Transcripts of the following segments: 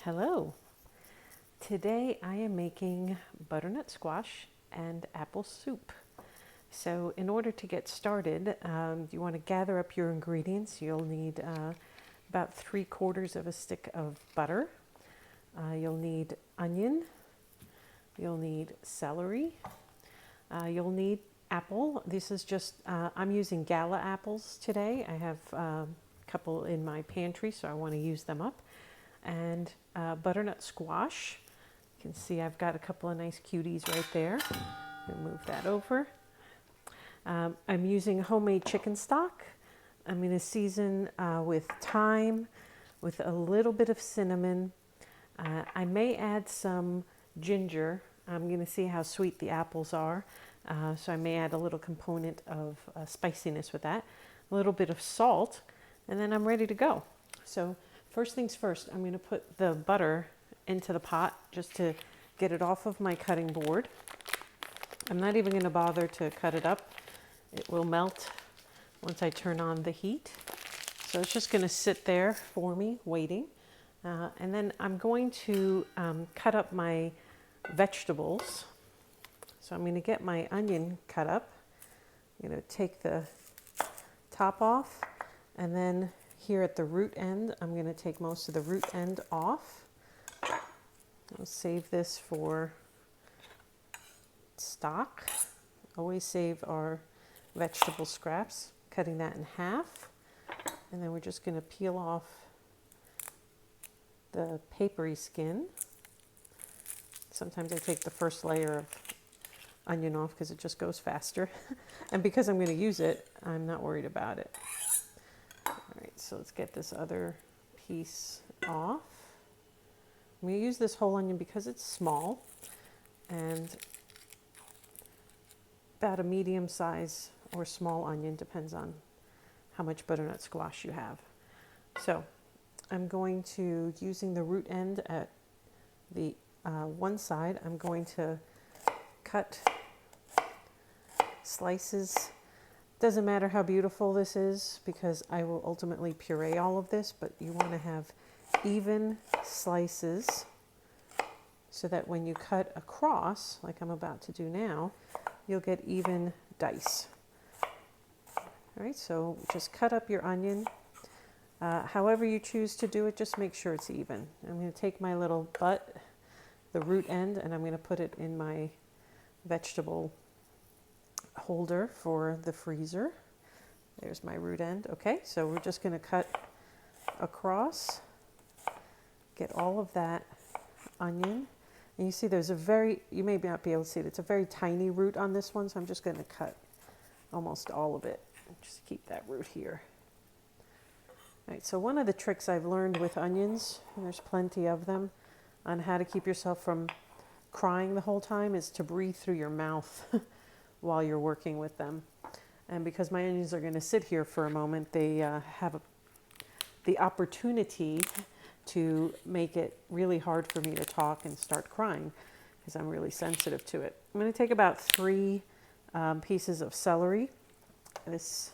Hello. Today I am making butternut squash and apple soup. So in order to get started, you want to gather up your ingredients. You'll need about 3/4 of a stick of butter. You'll need onion. You'll need celery. You'll need apple. This is just, I'm using gala apples today. I have a couple in my pantry, so I want to use them up. And butternut squash. You can see I've got a couple of nice cuties right there. I'll move that over. I'm using homemade chicken stock. I'm going to season with thyme, with a little bit of cinnamon. I may add some ginger. I'm going to see how sweet the apples are. So I may add a little component of spiciness with that. A little bit of salt, and then I'm ready to go. So first things first, I'm going to put the butter into the pot just to get it off of my cutting board. I'm not even going to bother to cut it up. It will melt once I turn on the heat. So it's just going to sit there for me, waiting. And then I'm going to cut up my vegetables. So I'm going to get my onion cut up. I'm going to take the top off, and then here at the root end, I'm going to take most of the root end off. I'll save this for stock. Always save our vegetable scraps, cutting that in half. And then we're just going to peel off the papery skin. Sometimes I take the first layer of onion off because it just goes faster. And because I'm going to use it, I'm not worried about it. All right, so let's get this other piece off. I'm going to use this whole onion because it's small and about a medium size or small onion, depends on how much butternut squash you have. So I'm going to, using the root end at the one side, I'm going to cut slices. Doesn't matter how beautiful this is because I will ultimately puree all of this, but you want to have even slices so that when you cut across, like I'm about to do now, you'll get even dice. All right, so just cut up your onion. However you choose to do it, just make sure it's even. I'm going to take my little butt, the root end, and I'm going to put it in my vegetable holder for the freezer. There's my root end. Okay, so we're just going to cut across, get all of that onion. And you see there's a very, you may not be able to see it, it's a very tiny root on this one, so I'm just going to cut almost all of it. Just keep that root here. All right, so one of the tricks I've learned with onions, and there's plenty of them, on how to keep yourself from crying the whole time is to breathe through your mouth while you're working with them. And because my onions are going to sit here for a moment, they have the opportunity to make it really hard for me to talk and start crying because I'm really sensitive to it. I'm going to take about 3 pieces of celery. This,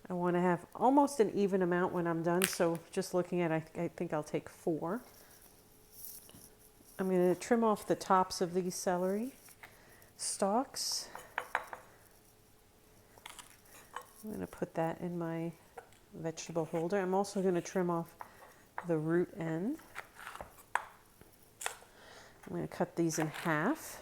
I want to have almost an even amount when I'm done, so just looking at it, I think I'll take 4. I'm going to trim off the tops of these celery stalks. I'm going to put that in my vegetable holder. I'm also going to trim off the root end. I'm going to cut these in half.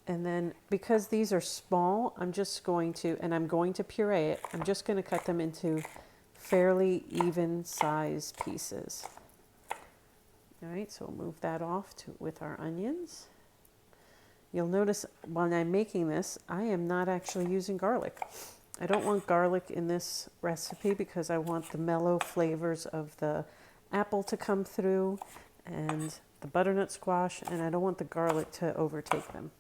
And then because these are small, I'm just going to, and I'm going to puree it, I'm just going to cut them into fairly even size pieces. All right, so we'll move that off with our onions. You'll notice when I'm making this, I am not actually using garlic. I don't want garlic in this recipe because I want the mellow flavors of the apple to come through and the butternut squash, and I don't want the garlic to overtake them.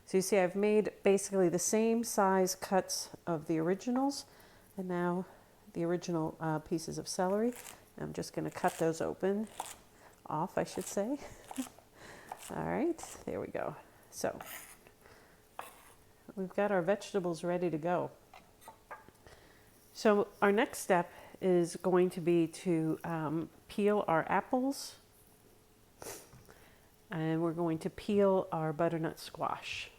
So you see I've made basically the same size cuts of the originals, and now the original pieces of celery. I'm just going to cut those off, I should say. All right, there we go. So we've got our vegetables ready to go. So our next step is going to be to peel our apples, and we're going to peel our butternut squash.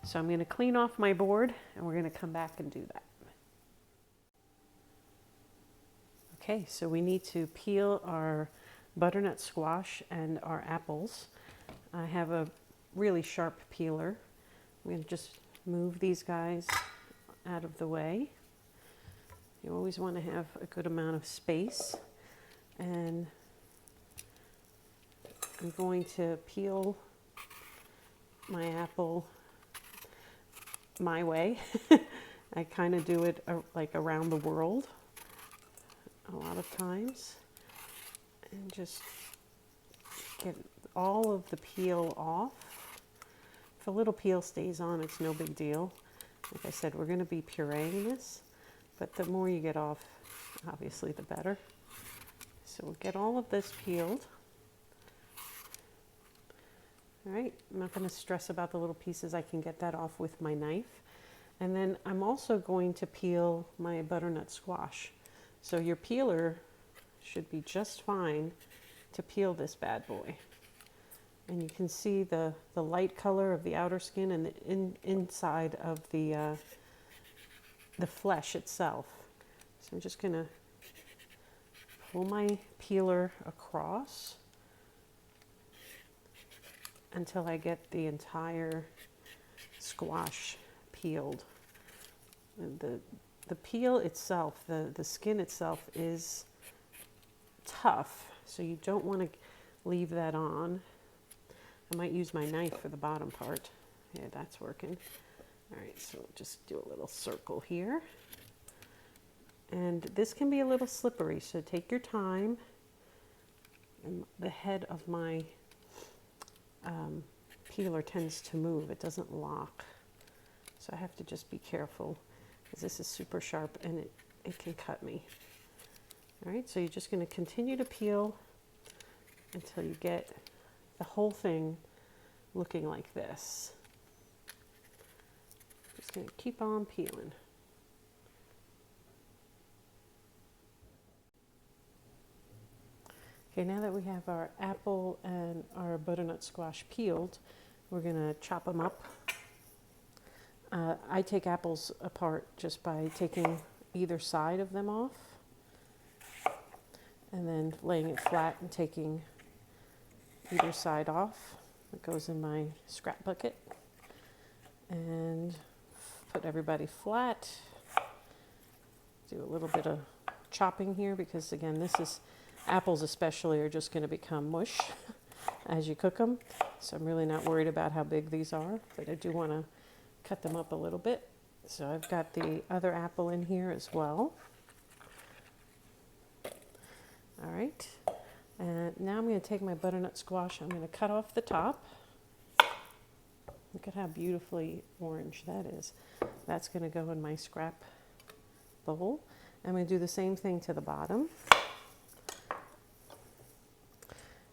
So I'm going to clean off my board and we're going to come back and do that. Okay, so we need to peel our butternut squash and our apples. I have a really sharp peeler. I'm going to just move these guys out of the way. You always want to have a good amount of space. And I'm going to peel my apple my way. I kind of do it like around the world a lot of times, and just get all of the peel off. If a little peel stays on, it's no big deal. Like I said, we're going to be pureeing this, but the more you get off, obviously the better. So we'll get all of this peeled. All right, I'm not going to stress about the little pieces. I can get that off with my knife. And then I'm also going to peel my butternut squash. So your peeler should be just fine to peel this bad boy. And you can see the light color of the outer skin and the inside of the flesh itself. So I'm just going to pull my peeler across until I get the entire squash peeled. And the peel itself, the skin itself is tough, so you don't want to leave that on. I might use my knife for the bottom part. Yeah, that's working. All right, so just do a little circle here. And this can be a little slippery, so take your time. And the head of my peeler tends to move. It doesn't lock. So I have to just be careful because this is super sharp and it can cut me. All right, so you're just going to continue to peel until you get the whole thing looking like this. Just going to keep on peeling. Okay, now that we have our apple and our butternut squash peeled, we're going to chop them up. I take apples apart just by taking either side of them off and then laying it flat and taking either side off. It goes in my scrap bucket. And put everybody flat. Do a little bit of chopping here because, again, apples especially are just going to become mush as you cook them. So I'm really not worried about how big these are, but I do want to cut them up a little bit. So I've got the other apple in here as well. All right, and now I'm going to take my butternut squash. I'm going to cut off the top. Look at how beautifully orange that is. That's going to go in my scrap bowl. I'm going to do the same thing to the bottom.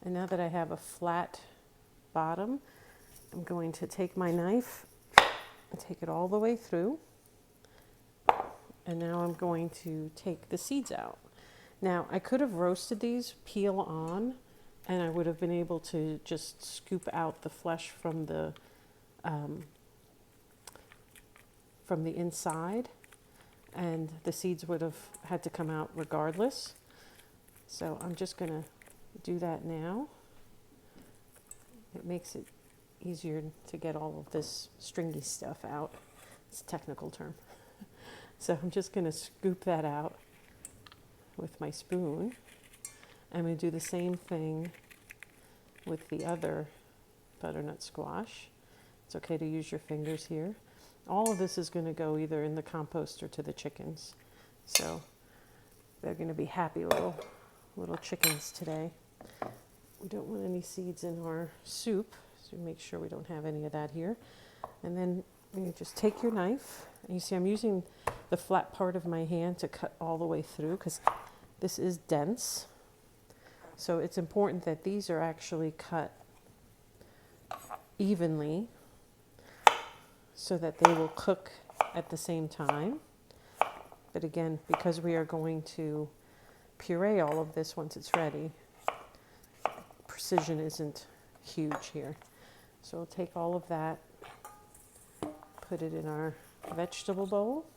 And now that I have a flat bottom, I'm going to take my knife and take it all the way through. And now I'm going to take the seeds out. Now, I could have roasted these peel on, and I would have been able to just scoop out the flesh from the inside, and the seeds would have had to come out regardless. So I'm just going to do that now. It makes it easier to get all of this stringy stuff out. It's a technical term. So I'm just going to scoop that out with my spoon. I'm going to do the same thing with the other butternut squash. It's okay to use your fingers here. All of this is going to go either in the compost or to the chickens. So they're going to be happy little chickens today. We don't want any seeds in our soup, so make sure we don't have any of that here. And then you just take your knife, and you see I'm using the flat part of my hand to cut all the way through because this is dense. So it's important that these are actually cut evenly so that they will cook at the same time. But again, because we are going to puree all of this once it's ready, precision isn't huge here. So we'll take all of that, put it in our vegetable bowl.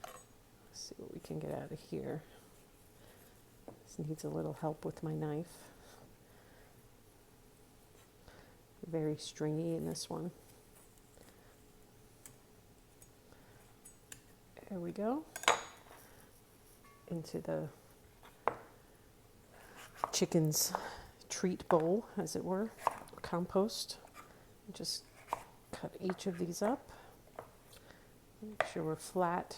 Let's see what we can get out of here. This needs a little help with my knife. Very stringy in this one. There we go. Into the chicken's treat bowl, as it were, compost. Just cut each of these up. Make sure we're flat.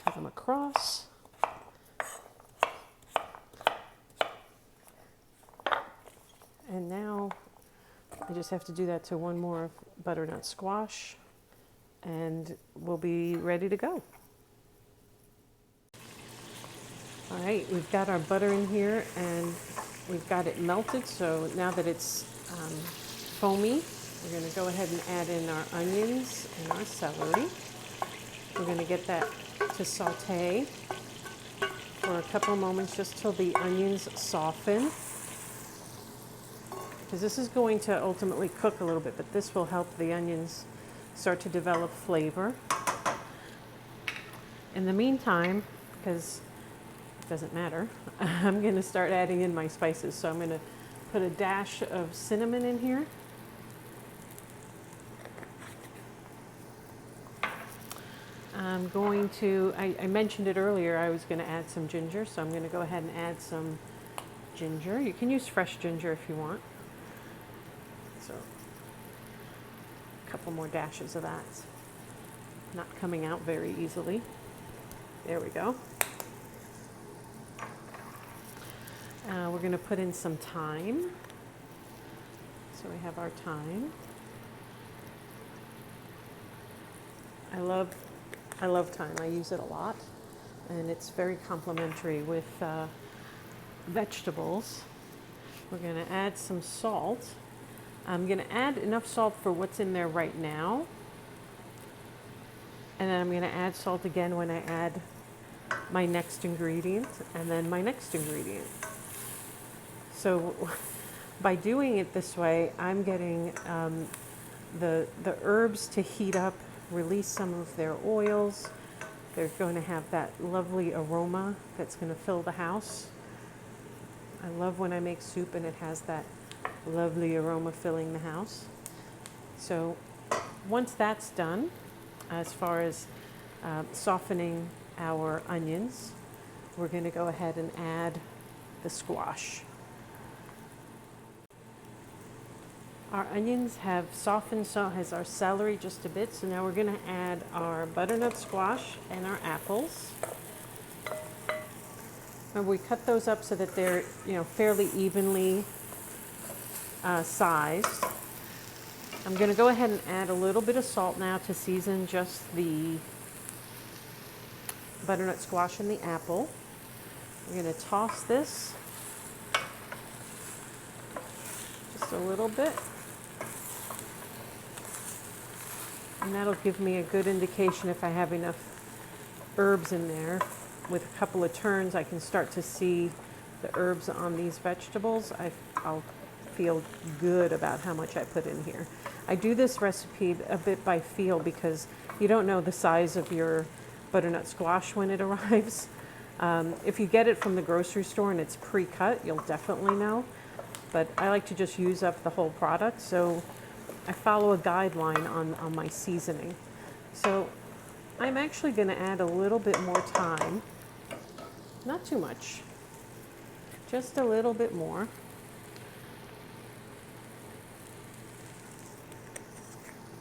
Cut them across. And now I just have to do that to one more butternut squash, and we'll be ready to go. All right, we've got our butter in here and we've got it melted. So now that it's foamy, we're going to go ahead and add in our onions and our celery. We're going to get that to saute for a couple of moments, just till the onions soften. Because this is going to ultimately cook a little bit, but this will help the onions start to develop flavor. In the meantime, because it doesn't matter, I'm going to start adding in my spices. So I'm going to put a dash of cinnamon in here. I'm going to, I mentioned it earlier, I was going to add some ginger, so I'm going to go ahead and add some ginger. You can use fresh ginger if you want. So a couple more dashes of that. Not coming out very easily. There we go. We're going to put in some thyme. So we have our thyme. I love thyme. I use it a lot, and it's very complementary with vegetables. We're going to add some salt. I'm going to add enough salt for what's in there right now, and then I'm going to add salt again when I add my next ingredient, and then my next ingredient. So by doing it this way, I'm getting the herbs to heat up, release some of their oils. They're going to have that lovely aroma that's going to fill the house. I love when I make soup and it has that lovely aroma filling the house. So once that's done, as far as softening our onions, we're going to go ahead and add the squash. Our onions have softened, so has our celery just a bit. So now we're going to add our butternut squash and our apples. And we cut those up so that they're, fairly evenly sized. I'm going to go ahead and add a little bit of salt now to season just the butternut squash and the apple. We're going to toss this just a little bit. And that'll give me a good indication if I have enough herbs in there. With a couple of turns, I can start to see the herbs on these vegetables. I'll feel good about how much I put in here. I do this recipe a bit by feel because you don't know the size of your butternut squash when it arrives. If you get it from the grocery store and it's pre-cut, you'll definitely know. But I like to just use up the whole product, so I follow a guideline on my seasoning. So I'm actually going to add a little bit more thyme. Not too much, just a little bit more.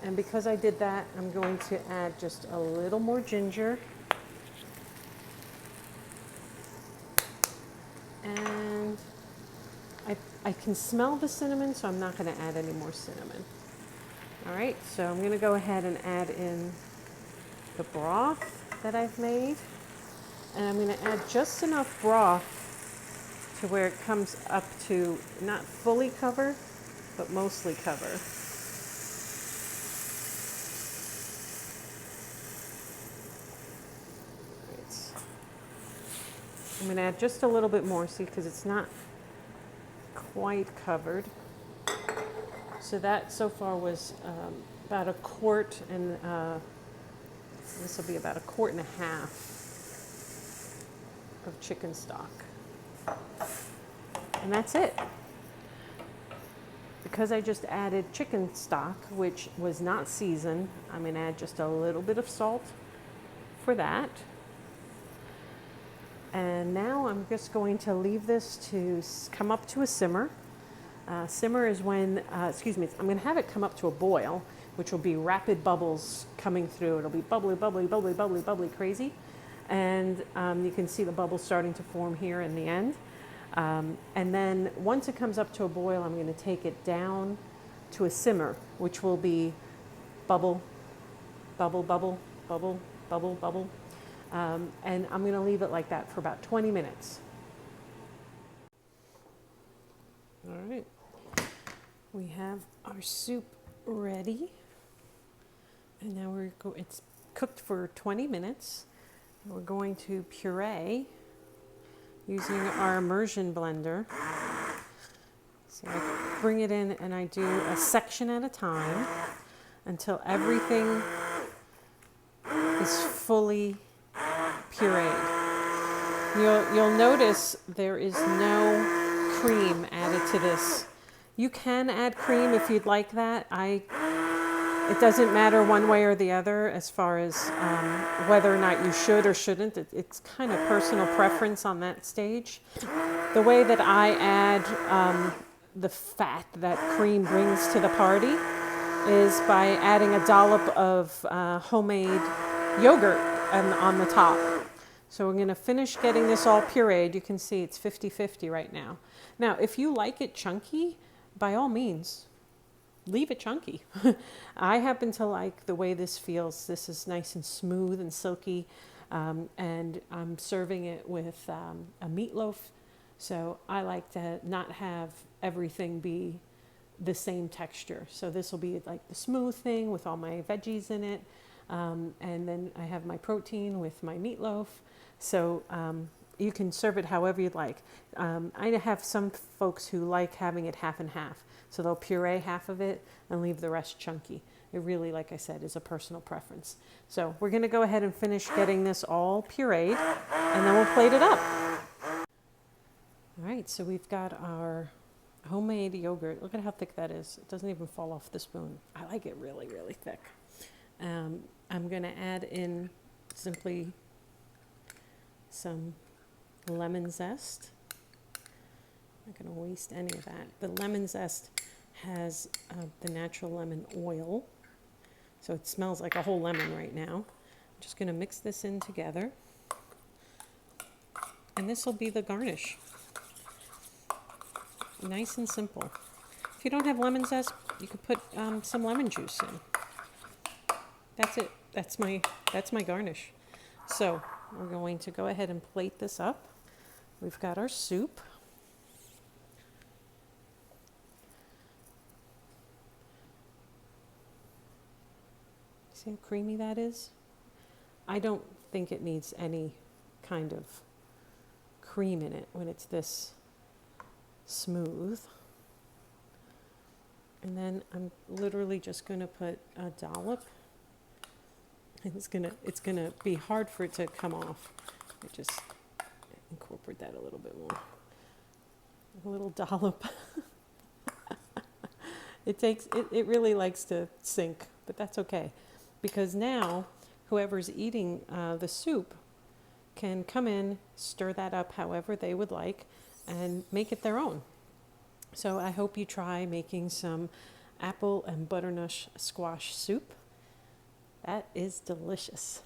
And because I did that, I'm going to add just a little more ginger. And I can smell the cinnamon, so I'm not going to add any more cinnamon. All right, so I'm going to go ahead and add in the broth that I've made. And I'm going to add just enough broth to where it comes up to not fully cover, but mostly cover. I'm going to add just a little bit more, see, because it's not quite covered. So that so far was about a quart, and this will be about 1.5 quarts of chicken stock. And that's it. Because I just added chicken stock, which was not seasoned, I'm going to add just a little bit of salt for that. And now I'm just going to leave this to come up to a simmer. Simmer is when, I'm going to have it come up to a boil, which will be rapid bubbles coming through. It'll be bubbly, bubbly, bubbly, bubbly, bubbly, crazy. And you can see the bubbles starting to form here in the end. And then once it comes up to a boil, I'm going to take it down to a simmer, which will be bubble, bubble, bubble, bubble, bubble, bubble. And I'm going to leave it like that for about 20 minutes. All right, we have our soup ready. And now it's cooked for 20 minutes. We're going to puree using our immersion blender. So I bring it in and I do a section at a time until everything is fully pureed. You'll notice there is no cream added to this. You can add cream if you'd like that. It doesn't matter one way or the other as far as whether or not you should or shouldn't. It's kind of personal preference on that stage. The way that I add the fat that cream brings to the party is by adding a dollop of homemade yogurt on the top. So we're going to finish getting this all pureed. You can see it's 50-50 right now. Now, if you like it chunky, by all means, leave it chunky. I happen to like the way this feels. This is nice and smooth and silky, and I'm serving it with a meatloaf. So I like to not have everything be the same texture. So this will be like the smooth thing with all my veggies in it. And then I have my protein with my meatloaf. So you can serve it however you'd like. I have some folks who like having it half and half. So they'll puree half of it and leave the rest chunky. It really, like I said, is a personal preference. So we're going to go ahead and finish getting this all pureed, and then we'll plate it up. All right, so we've got our homemade yogurt. Look at how thick that is. It doesn't even fall off the spoon. I like it really, really thick. I'm going to add in simply some lemon zest. I'm not going to waste any of that. The lemon zest has the natural lemon oil, so it smells like a whole lemon right now. I'm just going to mix this in together, and this will be the garnish. Nice and simple. If you don't have lemon zest, you could put some lemon juice in. That's it. That's my garnish. So we're going to go ahead and plate this up. We've got our soup. See how creamy that is? I don't think it needs any kind of cream in it when it's this smooth. And then I'm literally just going to put a dollop. It's gonna be hard for it to come off. I just incorporate that a little bit more. A little dollop. It really likes to sink, but that's okay. Because now, whoever's eating the soup can come in, stir that up however they would like, and make it their own. So I hope you try making some apple and butternut squash soup. That is delicious.